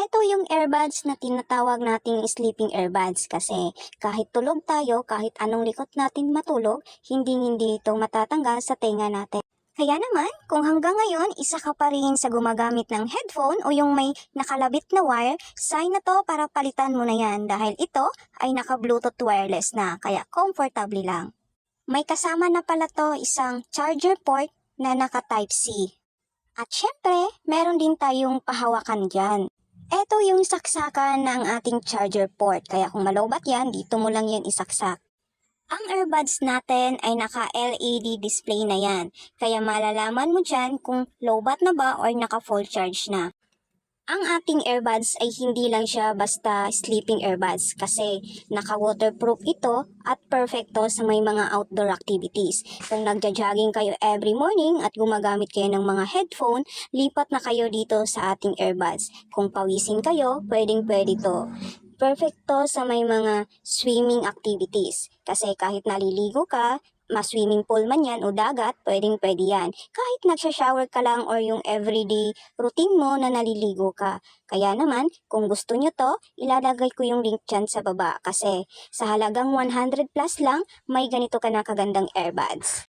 Ito yung earbuds na tinatawag nating sleeping earbuds kasi kahit tulog tayo, kahit anong likot natin matulog, hindi ito matatanggal sa tenga natin. Kaya naman, kung hanggang ngayon isa ka pa rin sa gumagamit ng headphone o yung may nakalabit na wire, sign na to para palitan mo na yan dahil ito ay naka-Bluetooth wireless na kaya comfortable lang. May kasama na pala to isang charger port na naka Type-C. At syempre, meron din tayong pahawakan dyan. Ito yung saksakan ng ating charger port, kaya kung malowbat yan, dito mo lang yan isaksak. Ang earbuds natin ay naka-LED display na yan, kaya malalaman mo dyan kung lowbat na ba or naka-full charge na. Ang ating earbuds ay hindi lang siya basta sleeping earbuds kasi naka-waterproof ito at perfecto sa may mga outdoor activities. Kung nagja-jogging kayo every morning at gumagamit kayo ng mga headphone, lipat na kayo dito sa ating earbuds. Kung pawisin kayo, pwedeng-pwede to. Perfecto sa may mga swimming activities kasi kahit naliligo ka, swimming pool man yan o dagat, pwedeng-pwede yan. Kahit nagsha-shower ka lang or yung everyday routine mo na naliligo ka. Kaya naman, kung gusto nyo to, ilalagay ko yung link dyan sa baba kasi sa halagang 100 plus lang, may ganito ka na kagandang earbuds.